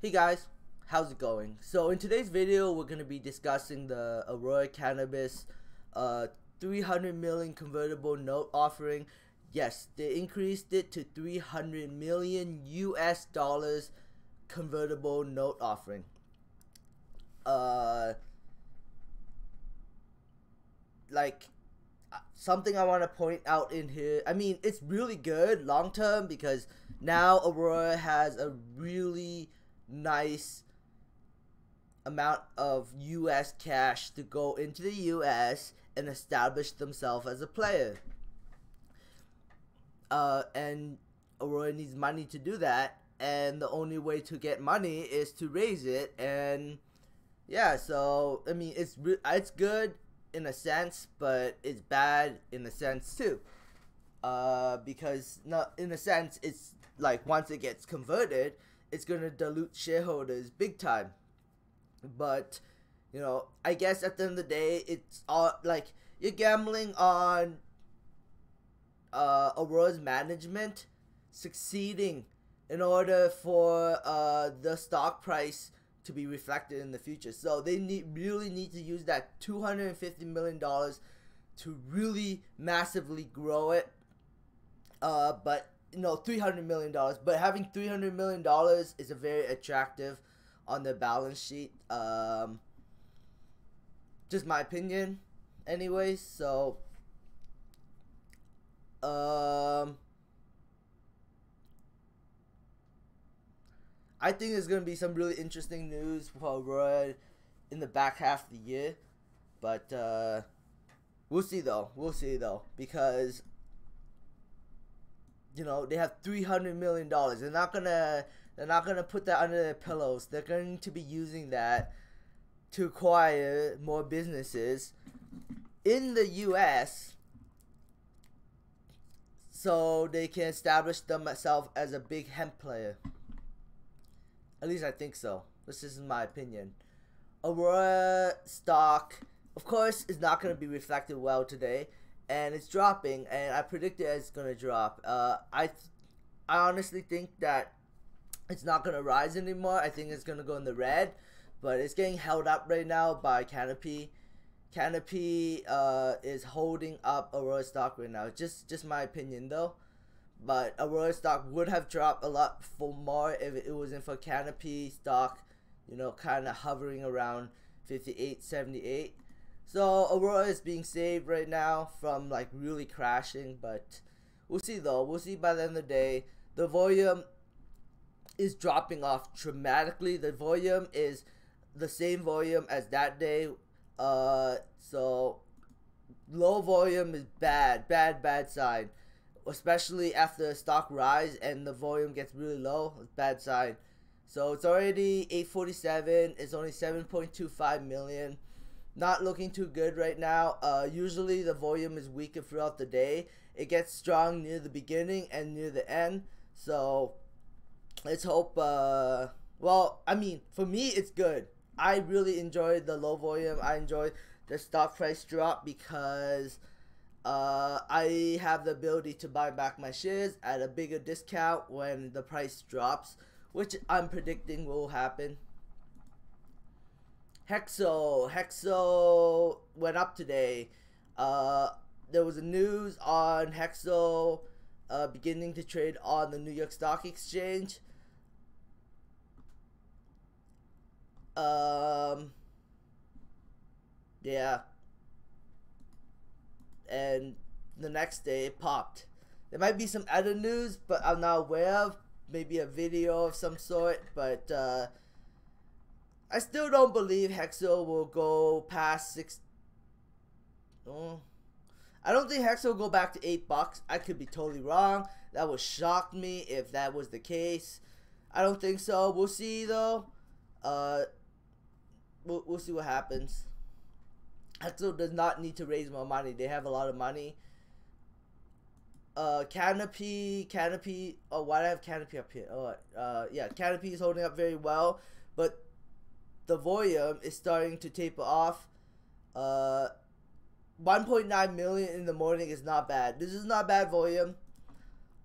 Hey guys, how's it going? So in today's video, we're going to be discussing the Aurora Cannabis 300 million convertible note offering. Yes, they increased it to 300 million US dollars convertible note offering. Something I want to point out in here, I mean, it's really good long term because now Aurora has a really nice amount of US cash to go into the US and establish themselves as a player. And Aurora needs money to do that, and the only way to get money is to raise it. And yeah, so I mean, it's good in a sense, but it's bad in a sense too, because in a sense it's like once it gets converted, it's gonna dilute shareholders big time. But you know, I guess at the end of the day, it's all like you're gambling on Aurora's management succeeding in order for the stock price to be reflected in the future. So they really need to use that $250 million to really massively grow it. But you know, $300 million. But having $300 million is a very attractive on the balance sheet. Just my opinion, anyways. So I think there's going to be some really interesting news for Aurora in the back half of the year. But we'll see though. Because you know, they have $300 million. They're not gonna put that under their pillows. They're going to be using that to acquire more businesses in the US so they can establish themselves as a big hemp player. At least I think so. This is my opinion. Aurora stock, of course, is not going to be reflected well today, and it's dropping, and I predicted it's going to drop. I honestly think that it's not going to rise anymore. I think it's going to go in the red, but it's getting held up right now by Canopy. Canopy is holding up Aurora stock right now. Just my opinion though. But Aurora stock would have dropped a lot more if it wasn't for Canopy stock, you know, kind of hovering around 58, 78. So Aurora is being saved right now from like really crashing, but we'll see though. We'll see by the end of the day. The volume is dropping off dramatically. The volume is the same volume as that day. So low volume is bad sign. Especially after the stock rise and the volume gets really low, it's bad sign. So it's already 847. It's only 7.25 million. Not looking too good right now. Usually the volume is weaker throughout the day. It gets strong near the beginning and near the end. So let's hope. Well, I mean, for me, it's good. I really enjoyed the low volume. I enjoyed the stock price drop because I have the ability to buy back my shares at a bigger discount when the price drops, which I'm predicting will happen. Hexo went up today. There was a news on Hexo beginning to trade on the New York Stock Exchange. Yeah. And the next day it popped. There might be some other news, but I'm not aware of. Maybe a video of some sort, but I still don't believe Hexo will go past $6. I don't think Hexo will go back to $8. I could be totally wrong. That would shock me if that was the case. I don't think so. We'll see though. We'll see what happens. Hexo does not need to raise more money. They have a lot of money. Canopy. Oh, why do I have Canopy up here? Oh, yeah, Canopy is holding up very well, but the volume is starting to taper off. 1.9 million in the morning is not bad. This is not bad volume,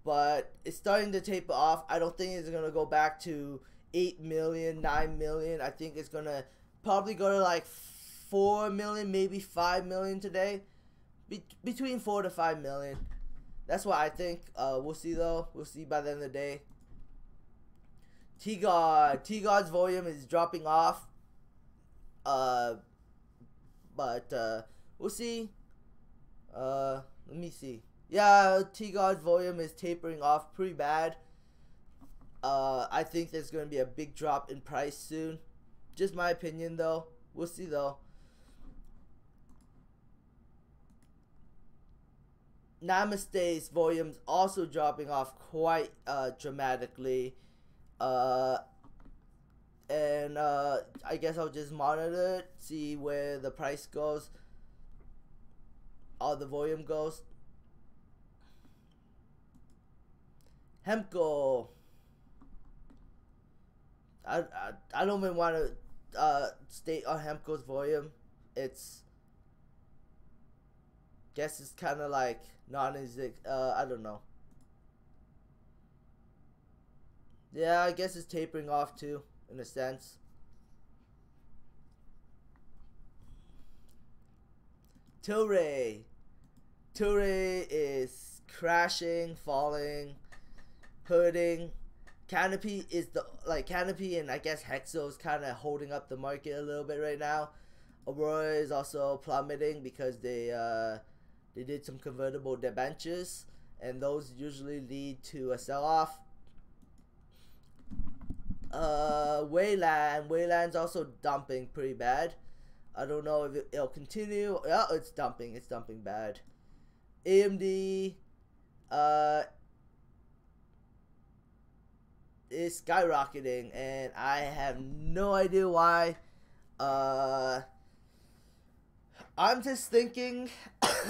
but it's starting to taper off. I don't think it's gonna go back to 8 million, 9 million. I think it's gonna probably go to like 4 million, maybe 5 million today. Between 4 to 5 million. That's what I think. We'll see though. We'll see by the end of the day. T-God's volume is dropping off. But we'll see. Let me see. Yeah, T-God's volume is tapering off pretty bad. I think there's going to be a big drop in price soon. Just my opinion though. We'll see though. Namaste's volume's also dropping off quite dramatically. I guess I'll just monitor it, see where the price goes, or the volume goes. Hemco. I don't even want to state on Hemco's volume. Guess it's kind of like non-existent. I don't know. Yeah, I guess it's tapering off too, in a sense. Tilray is crashing, falling, hurting. Canopy and I guess Hexo is kind of holding up the market a little bit right now. Aurora is also plummeting because they did some convertible debentures, and those usually lead to a sell-off. Wayland's also dumping pretty bad. I don't know if it'll continue. Yeah, it's dumping bad. AMD is skyrocketing, and I have no idea why. I'm just thinking,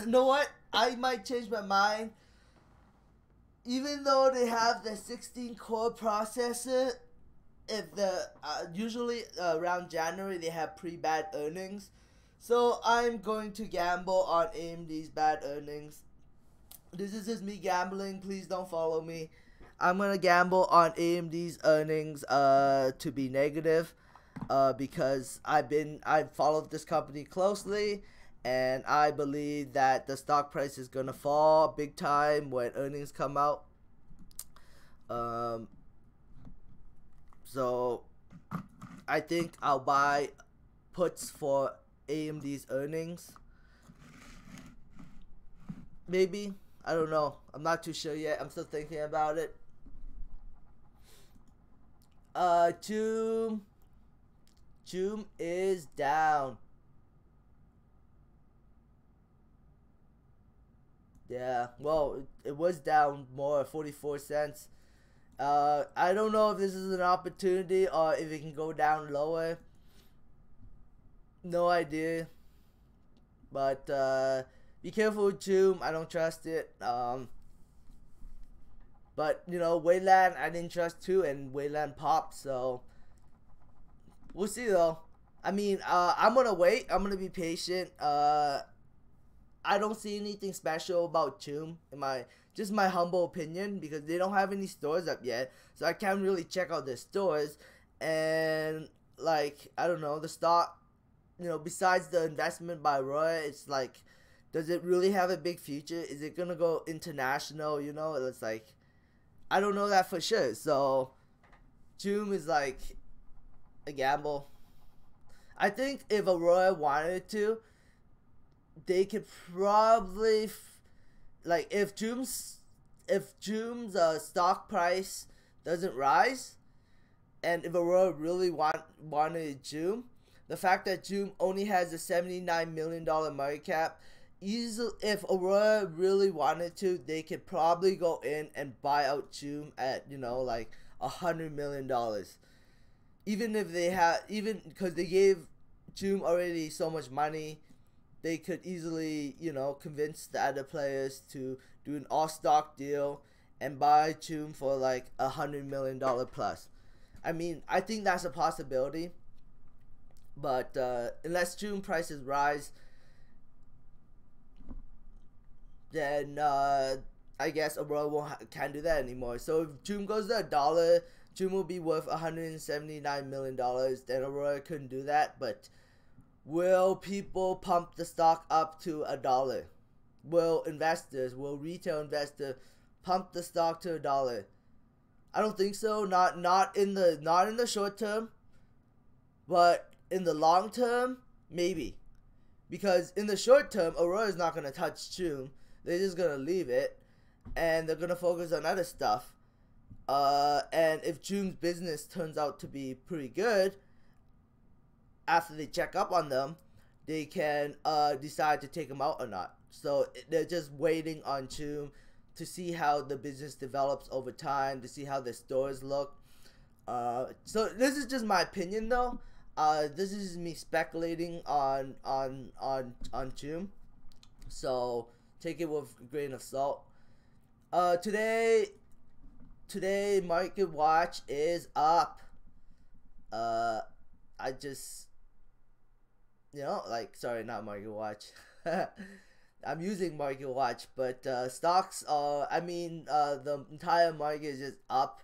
you know what? I might change my mind. Even though they have the 16-core processor, if the usually around January they have pretty bad earnings, so I'm going to gamble on AMD's bad earnings. This is just me gambling. Please don't follow me. I'm gonna gamble on AMD's earnings to be negative, because I've followed this company closely, and I believe that the stock price is gonna fall big time when earnings come out. So I think I'll buy puts for AMD's earnings. Maybe. I don't know. I'm not too sure yet. I'm still thinking about it. Joom is down. Yeah, well, it was down more, 44 cents. I don't know if this is an opportunity or if it can go down lower. No idea. But be careful with Joom. I don't trust it. But you know, Wayland I didn't trust too, and Wayland popped. So we'll see though. I mean, I'm gonna wait. I'm gonna be patient. I don't see anything special about Joom in my humble opinion, because they don't have any stores up yet, so I can't really check out their stores. And like, I don't know, the stock, you know, besides the investment by Aurora, it's like, does it really have a big future? Is it gonna go international? You know, it's like, I don't know that for sure. So Joom is like a gamble. I think if Aurora wanted to, they could probably like, if Joom's stock price doesn't rise, and if Aurora really wanted Joom, the fact that Joom only has a $79 million market cap, if Aurora really wanted to, they could probably go in and buy out Joom at, you know, like $100 million. Even if they have, even because they gave Joom already so much money, they could easily, you know, convince the other players to do an all-stock deal and buy Joom for like $100 million plus. I mean, I think that's a possibility. But unless Joom prices rise, then I guess Aurora can't do that anymore. So if Joom goes to $1, June will be worth $179 million. Then Aurora couldn't do that, but will people pump the stock up to $1? Will retail investors pump the stock to $1? I don't think so. Not in the short term, but in the long term, maybe. Because in the short term, Aurora is not gonna touch June. They're just gonna leave it, and they're gonna focus on other stuff. And if June's business turns out to be pretty good, after they check up on them, they can decide to take them out or not. So they're just waiting on June to see how the business develops over time, to see how the stores look. So this is just my opinion, though. This is me speculating on June. So take it with a grain of salt. Today Market Watch is up. I just, sorry, not Market Watch. I'm using Market Watch, but stocks are, the entire market is just up,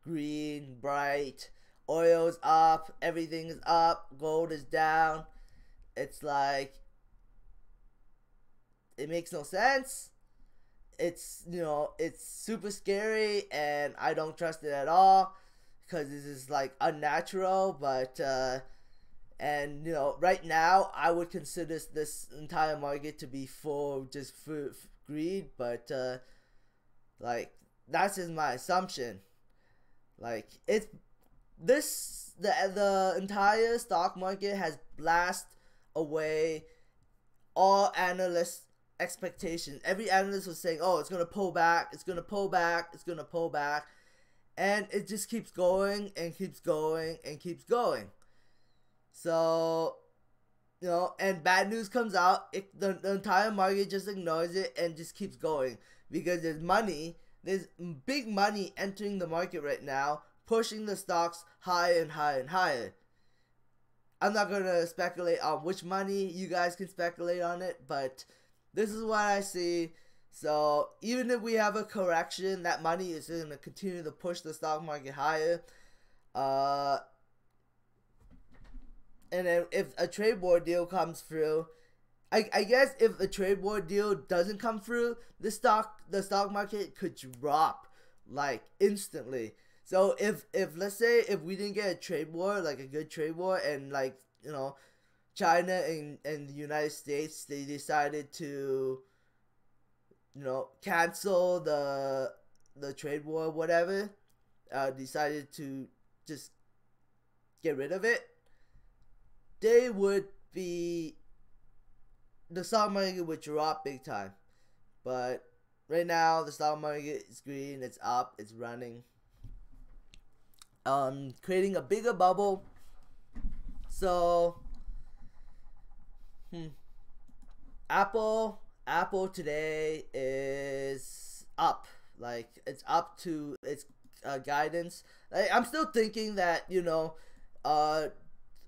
green, bright, oil's up, everything is up, gold is down. It's like, it makes no sense. It's, it's super scary, and I don't trust it at all, because this is like unnatural. But and right now I would consider this entire market to be full just for greed, but like that's just my assumption. Like the entire stock market has blasted away all analysts' expectations. Every analyst was saying, oh, it's gonna pull back, it's gonna pull back, it's gonna pull back, and it just keeps going and keeps going and keeps going. So, and bad news comes out, the entire market just ignores it and just keeps going, because there's big money entering the market right now, pushing the stocks higher and higher and higher. I'm not going to speculate on which money. You guys can speculate on it, but this is what I see. So even if we have a correction, that money is going to continue to push the stock market higher. And then if a trade war deal comes through, I guess if the trade war deal doesn't come through, the stock market could drop like instantly. So if let's say if we didn't get a trade war, like a good trade war, and China and the United States, they decided to cancel the trade war, whatever, decided to just get rid of it, the stock market would drop big time. But right now the stock market is green, it's up, it's running, creating a bigger bubble. So Apple today is up, like it's up to its guidance. Like, I'm still thinking that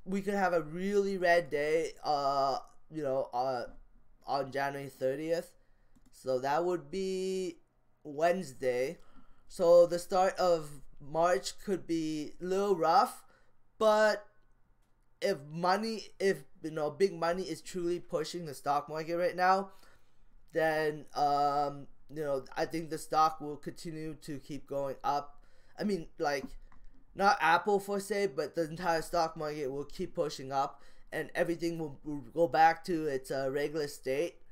we could have a really red day on January 30th. So that would be Wednesday. So the start of March could be a little rough, but if big money is truly pushing the stock market right now, then I think the stock will continue to keep going up. I mean, like, not Apple per se, but the entire stock market will keep pushing up, and everything will go back to its regular state.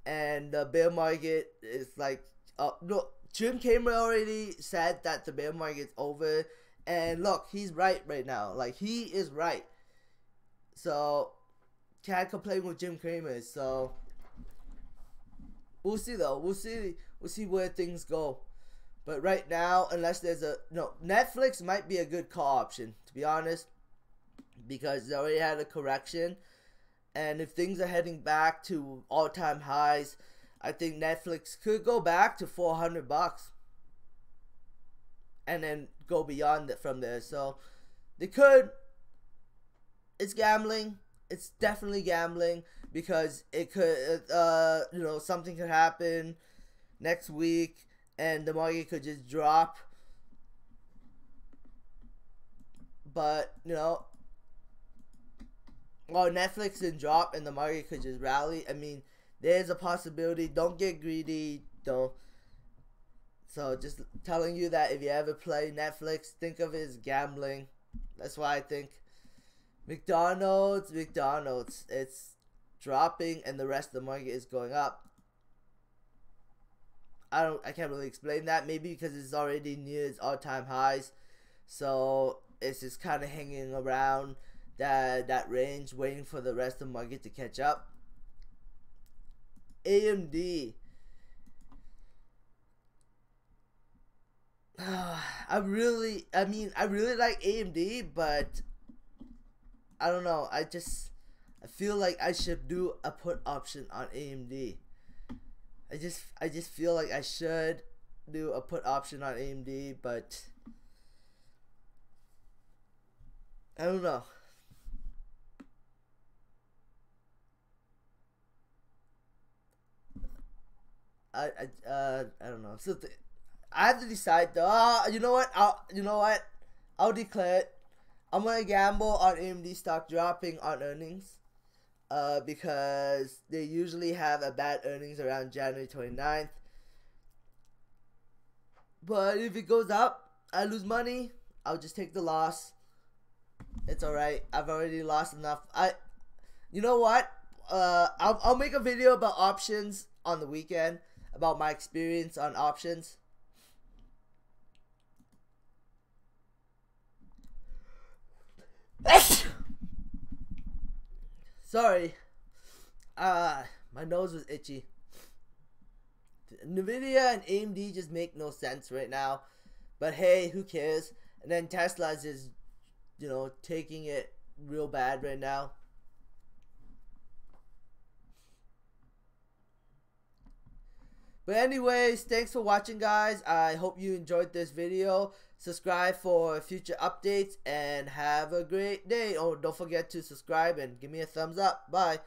And the bear market is like, no, Jim Cramer already said that the bear market's over, and look, he's right now. Like, he is right. So can't complain with Jim Cramer. So we'll see though. We'll see where things go. But right now, unless there's Netflix might be a good call option, to be honest, because they already had a correction, and if things are heading back to all-time highs, I think Netflix could go back to $400 and then go beyond it from there. So they could. It's gambling. It's definitely gambling, because it could, something could happen next week and the market could just drop but you know, while Netflix can drop and the market could just rally, I mean, there's a possibility. Don't get greedy. Don't. So just telling you that if you ever play Netflix, think of it as gambling. That's why I think McDonald's, it's dropping and the rest of the market is going up. I can't really explain that. Maybe because it's already near its all-time highs, so it's just kind of hanging around that range, waiting for the rest of the market to catch up. AMD. I really like AMD, but I don't know. I feel like I should do a put option on AMD. I just feel like I should do a put option on AMD, but I don't know. I don't know. So I have to decide. You know what? I'll declare it. I'm gonna gamble on AMD stock dropping on earnings. Because they usually have a bad earnings around January 29th. But if it goes up, I lose money. I'll just take the loss. It's alright. I've already lost enough. You know what? I'll make a video about options on the weekend, about my experience on options. Sorry. My nose was itchy. Nvidia and AMD just make no sense right now. But hey, who cares? And then Tesla's just, you know, taking it real bad right now. But anyways, thanks for watching, guys. I hope you enjoyed this video. Subscribe for future updates and have a great day. Oh, don't forget to subscribe and give me a thumbs up. Bye.